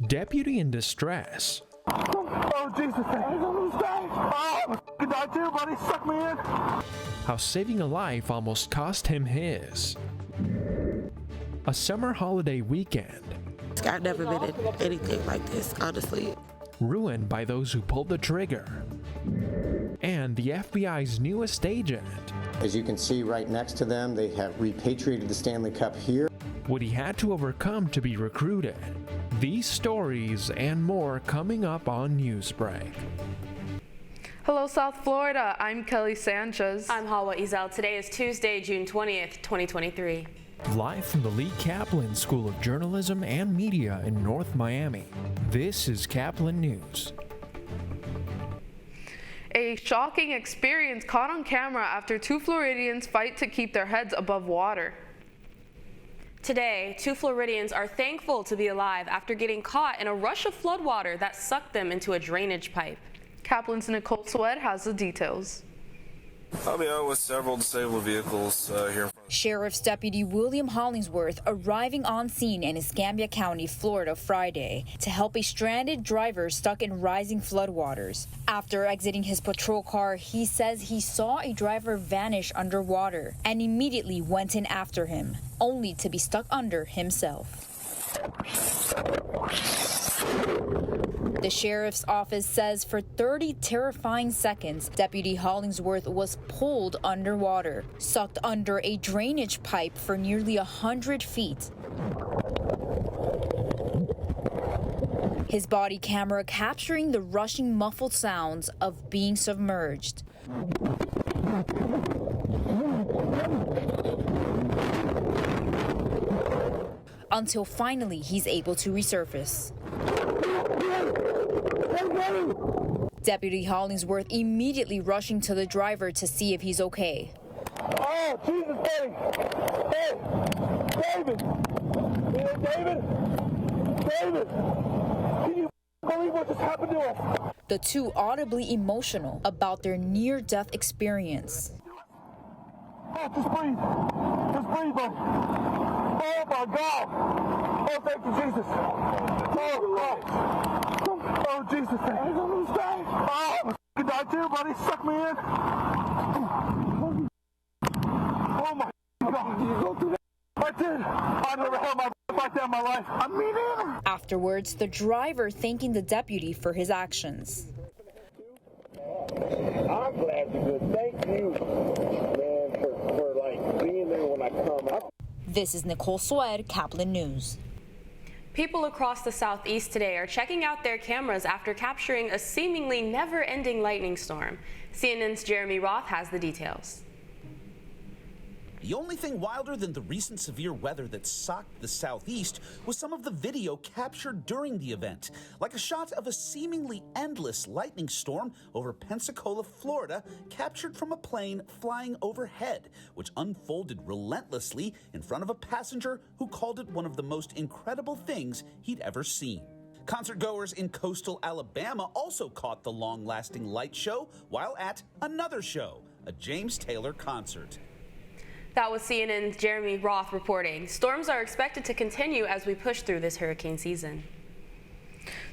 Deputy in distress. Oh, Jesus. Oh, I'm die too, buddy. Suck me in. How saving a life almost cost him his. A summer holiday weekend. I've never been in anything like this, honestly. Ruined by those who pulled the trigger. And the FBI's newest agent. As you can see right next to them, they have repatriated the Stanley Cup here. What he had to overcome to be recruited. These stories and more coming up on Newsbreak. Hello, South Florida. I'm Kelly Sanchez. I'm Hawa Ezel. Today is Tuesday, June 20th, 2023. Live from the Lee Caplin School of Journalism and Media in North Miami, this is Caplin News. A shocking experience caught on camera after two Floridians fight to keep their heads above water. Today, two Floridians are thankful to be alive after getting caught in a rush of floodwater that sucked them into a drainage pipe. Caplin's Nicole Swed has the details. I'll be out with several disabled vehicles here. Sheriff's Deputy William Hollingsworth arriving on scene in Escambia County, Florida, Friday to help a stranded driver stuck in rising floodwaters. After exiting his patrol car, he says he saw a driver vanish underwater and immediately went in after him, only to be stuck under himself. The sheriff's office says for 30 terrifying seconds, Deputy Hollingsworth was pulled underwater, sucked under a drainage pipe for nearly 100 feet. His body camera capturing the rushing, muffled sounds of being submerged. Until finally he's able to resurface. Deputy Hollingsworth immediately rushing to the driver to see if he's okay. Oh, Jesus, Hey, David! David! Can you believe what just happened to us? The two audibly emotional about their near-death experience. Oh, just breathe, buddy. Oh, my God! Oh, thank you, Jesus. Oh, Jesus, thank you. Oh, I'm gonna die too, buddy. Suck me in. Oh, my God. Did you go through that? I did. I've never held my like that in my life. I mean it. Afterwards, the driver thanking the deputy for his actions. I'm glad you did. Thank you, man, for being there when I come up. This is Nicole Swed, Caplin News. People across the southeast today are checking out their cameras after capturing a seemingly never-ending lightning storm. CNN's Jeremy Roth has the details. The only thing wilder than the recent severe weather that socked the southeast was some of the video captured during the event, like a shot of a seemingly endless lightning storm over Pensacola, Florida, captured from a plane flying overhead, which unfolded relentlessly in front of a passenger who called it one of the most incredible things he'd ever seen. Concertgoers in coastal Alabama also caught the long-lasting light show while at another show, a James Taylor concert. That was CNN's Jeremy Roth reporting. Storms are expected to continue as we push through this hurricane season.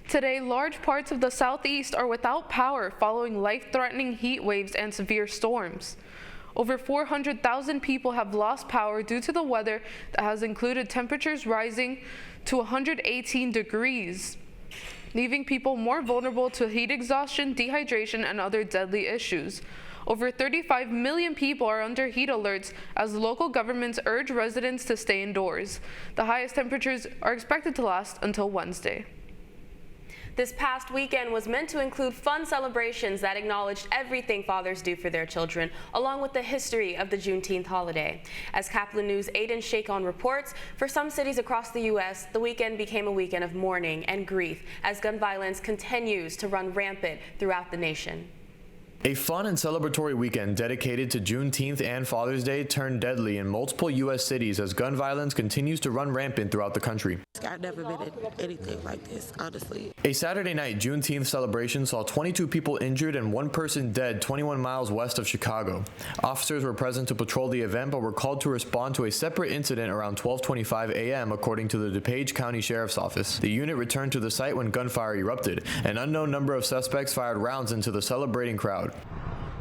Today, large parts of the southeast are without power following life-threatening heat waves and severe storms. Over 400,000 people have lost power due to the weather that has included temperatures rising to 118 degrees, leaving people more vulnerable to heat exhaustion, dehydration, and other deadly issues. Over 35 million people are under heat alerts as local governments urge residents to stay indoors. The highest temperatures are expected to last until Wednesday. This past weekend was meant to include fun celebrations that acknowledged everything fathers do for their children, along with the history of the Juneteenth holiday. As Caplin News' Aiden Shakon reports, for some cities across the U.S., the weekend became a weekend of mourning and grief as gun violence continues to run rampant throughout the nation. A fun and celebratory weekend dedicated to Juneteenth and Father's Day turned deadly in multiple U.S. cities as gun violence continues to run rampant throughout the country. I've never been in anything like this, honestly. A Saturday night Juneteenth celebration saw 22 people injured and one person dead 21 miles west of Chicago. Officers were present to patrol the event but were called to respond to a separate incident around 12:25 a.m. according to the DuPage County Sheriff's Office. The unit returned to the site when gunfire erupted. An unknown number of suspects fired rounds into the celebrating crowd.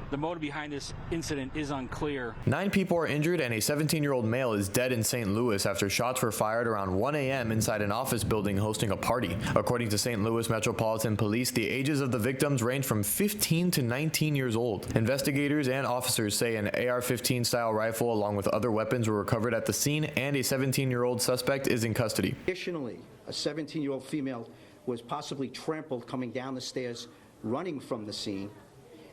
The motive behind this incident is unclear. 9 people are injured and a 17-year-old male is dead in St. Louis after shots were fired around 1 a.m. inside an office building hosting a party. According to St. Louis Metropolitan Police, the ages of the victims range from 15 to 19 years old. Investigators and officers say an AR-15 style rifle along with other weapons were recovered at the scene and a 17-year-old suspect is in custody. Additionally, a 17-year-old female was possibly trampled coming down the stairs, running from the scene,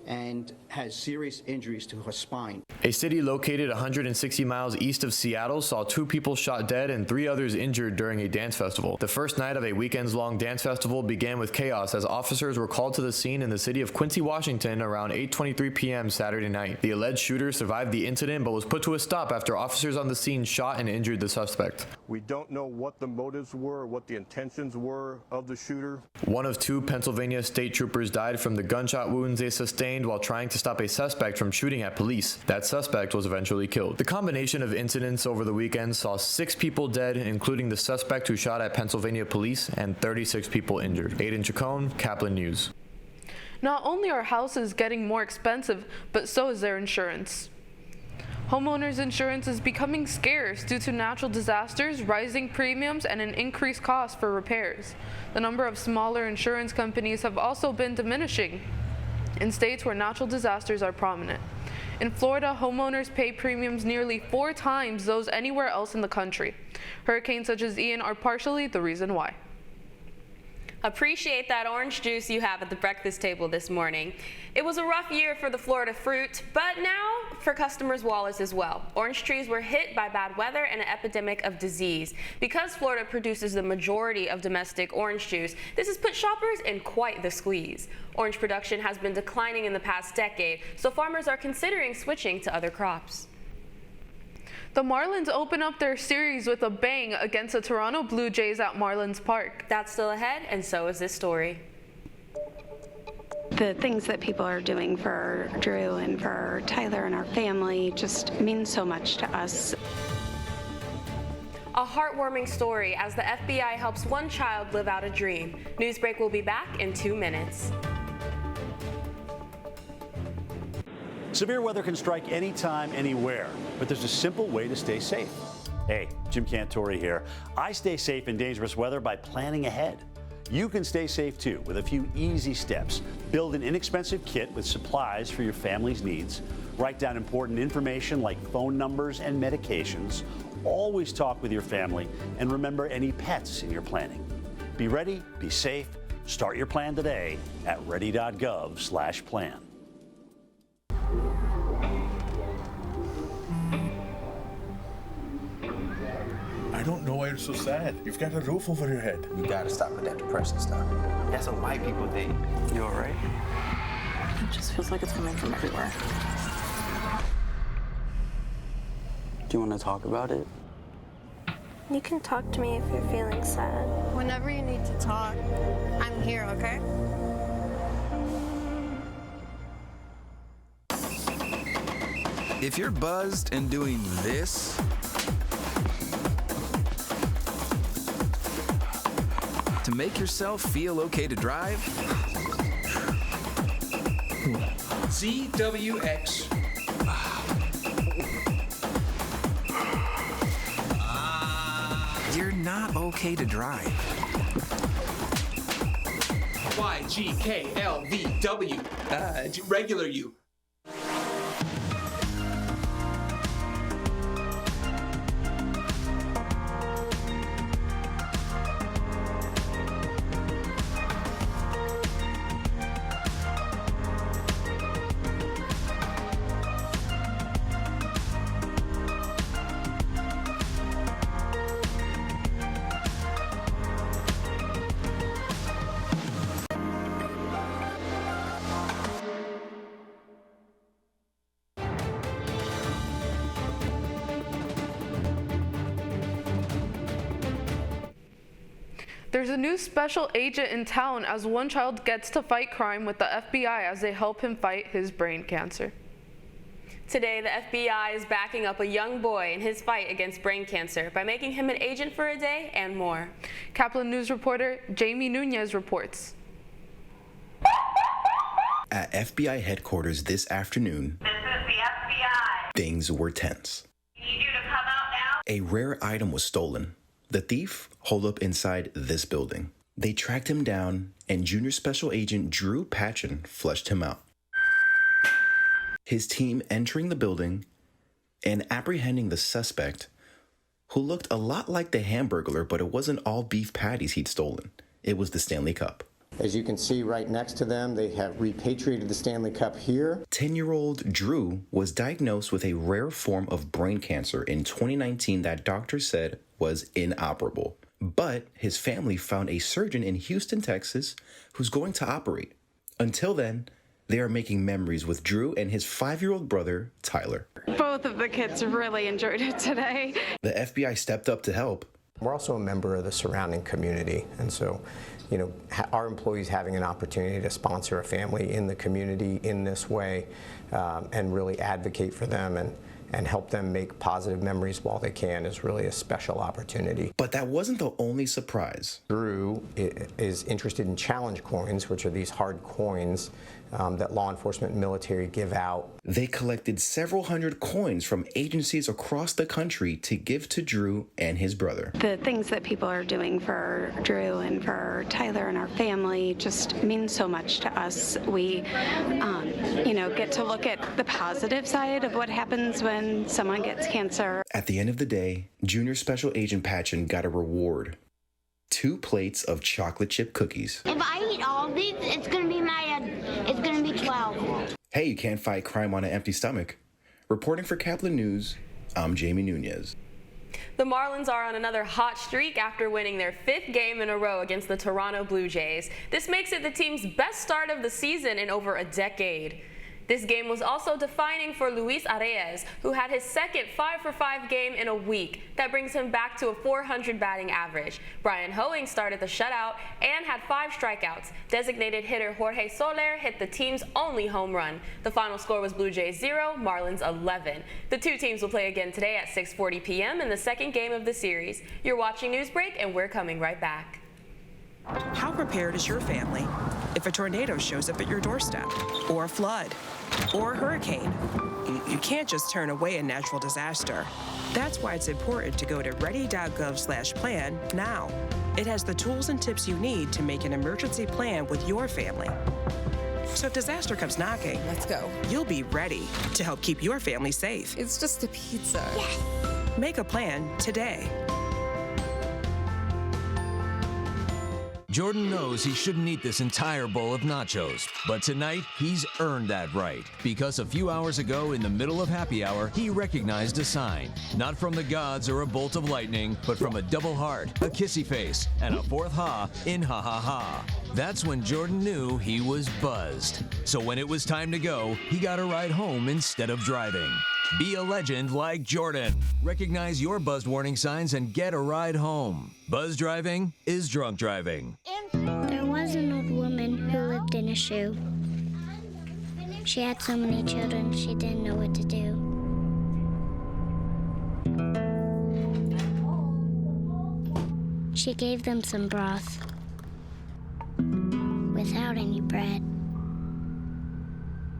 and has serious injuries to her spine. A city located 160 miles east of Seattle saw 2 people shot dead and 3 others injured during a dance festival. The first night of a weekends-long dance festival began with chaos as officers were called to the scene in the city of Quincy, Washington around 8:23 p.m. Saturday night. The alleged shooter survived the incident but was put to a stop after officers on the scene shot and injured the suspect. We don't know what the motives were, what the intentions were of the shooter. One of 2 Pennsylvania state troopers died from the gunshot wounds they sustained while trying to stop a suspect from shooting at police. That suspect was eventually killed. The combination of incidents over the weekend saw 6 people dead, including the suspect who shot at Pennsylvania police, and 36 people injured. Aiden Chacon, Caplin News. Not only are houses getting more expensive, but so is their insurance. Homeowners insurance is becoming scarce due to natural disasters, rising premiums, and an increased cost for repairs. The number of smaller insurance companies have also been diminishing in states where natural disasters are prominent. In Florida, homeowners pay premiums nearly 4 times those anywhere else in the country. Hurricanes such as Ian are partially the reason why. Appreciate that orange juice you have at the breakfast table this morning. It was a rough year for the Florida fruit, but now for customers' wallets as well. Orange trees were hit by bad weather and an epidemic of disease. Because Florida produces the majority of domestic orange juice, this has put shoppers in quite the squeeze. Orange production has been declining in the past decade, so farmers are considering switching to other crops. The Marlins open up their series with a bang against the Toronto Blue Jays at Marlins Park. That's still ahead, and so is this story. The things that people are doing for Drew and for Tyler and our family just means so much to us. A heartwarming story as the FBI helps one child live out a dream. Newsbreak will be back in 2 minutes. Severe weather can strike anytime, anywhere, but there's a simple way to stay safe. Hey, Jim Cantori here. I stay safe in dangerous weather by planning ahead. You can stay safe too with a few easy steps. Build an inexpensive kit with supplies for your family's needs. Write down important information like phone numbers and medications. Always talk with your family and remember any pets in your planning. Be ready, be safe. Start your plan today at ready.gov/plan. I don't know why you're so sad. You've got a roof over your head. You gotta stop with that depression stuff. That's what white people think. You all right? It just feels like it's coming from everywhere. Do you want to talk about it? You can talk to me if you're feeling sad. Whenever you need to talk, I'm here, okay? If you're buzzed and doing this, to make yourself feel okay to drive, ZWX. You're not okay to drive. YGKLVW. Regular you. There's a new special agent in town as one child gets to fight crime with the FBI as they help him fight his brain cancer. Today, the FBI is backing up a young boy in his fight against brain cancer by making him an agent for a day and more. Caplin News reporter Jamie Nunez reports. At FBI headquarters this afternoon, this is the FBI. Things were tense. We need you to come out now. A rare item was stolen. The thief holed up inside this building. They tracked him down, and Junior Special Agent Drew Patchen fleshed him out. His team entering the building and apprehending the suspect, who looked a lot like the Hamburglar, but it wasn't all beef patties he'd stolen. It was the Stanley Cup. As you can see right next to them, they have repatriated the Stanley Cup here. 10-year-old Drew was diagnosed with a rare form of brain cancer in 2019 that doctors said was inoperable. But his family found a surgeon in Houston, Texas, who's going to operate. Until then, they are making memories with Drew and his 5-year-old brother, Tyler. Both of the kids really enjoyed it today. The FBI stepped up to help. We're also a member of the surrounding community, and so, our employees having an opportunity to sponsor a family in the community in this way and really advocate for them and help them make positive memories while they can is really a special opportunity. But that wasn't the only surprise. Drew is interested in challenge coins, which are these hard coins that law enforcement and military give out. They collected several hundred coins from agencies across the country to give to Drew and his brother. The things that people are doing for Drew and for Tyler and our family just means so much to us. We, get to look at the positive side of what happens when someone gets cancer. At the end of the day, Junior Special Agent Patchen got a reward. 2 plates of chocolate chip cookies. If I eat all of these, it's gonna be 12. Hey, you can't fight crime on an empty stomach. Reporting for Caplin News, I'm Jamie Nunez. The Marlins are on another hot streak after winning their 5th game in a row against the Toronto Blue Jays. This makes it the team's best start of the season in over a decade. This game was also defining for Luis Arraez, who had his second 5-for-5 game in a week. That brings him back to a .400 batting average. Brian Hoeing started the shutout and had 5 strikeouts. Designated hitter Jorge Soler hit the team's only home run. The final score was Blue Jays 0, Marlins 11. The 2 teams will play again today at 6:40 p.m. in the second game of the series. You're watching Newsbreak, and we're coming right back. How prepared is your family if a tornado shows up at your doorstep, or a flood, or a hurricane? You can't just turn away a natural disaster. That's why it's important to go to ready.gov/plan now. It has the tools and tips you need to make an emergency plan with your family. So if disaster comes knocking, let's go. You'll be ready to help keep your family safe. It's just a pizza. Yes. Make a plan today. Jordan knows he shouldn't eat this entire bowl of nachos, but tonight he's earned that right because a few hours ago in the middle of happy hour, he recognized a sign, not from the gods or a bolt of lightning, but from a double heart, a kissy face, and a 4th ha in ha ha ha. That's when Jordan knew he was buzzed. So when it was time to go, he got a ride home instead of driving. Be a legend like Jordan. Recognize your buzzed warning signs and get a ride home. Buzz driving is drunk driving. There was an old woman who lived in a shoe. She had so many children, she didn't know what to do. She gave them some broth without any bread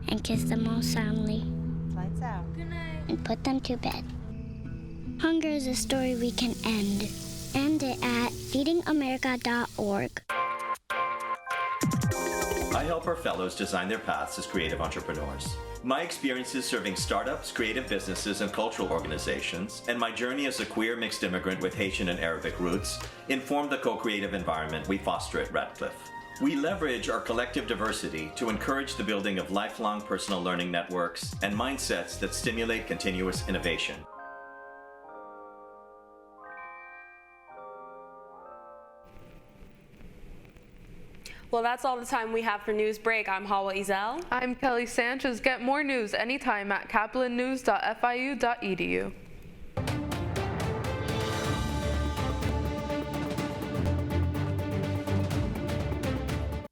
and kissed them all soundly. Lights out. Good night. And put them to bed. Hunger is a story we can end. End it at feedingamerica.org. I help our fellows design their paths as creative entrepreneurs. My experiences serving startups, creative businesses, and cultural organizations, and my journey as a queer mixed immigrant with Haitian and Arabic roots, inform the co-creative environment we foster at Radcliffe. We leverage our collective diversity to encourage the building of lifelong personal learning networks and mindsets that stimulate continuous innovation. Well, that's all the time we have for Newsbreak. I'm Hawa Ezel. I'm Kelly Sanchez. Get more news anytime at caplinnews.fiu.edu.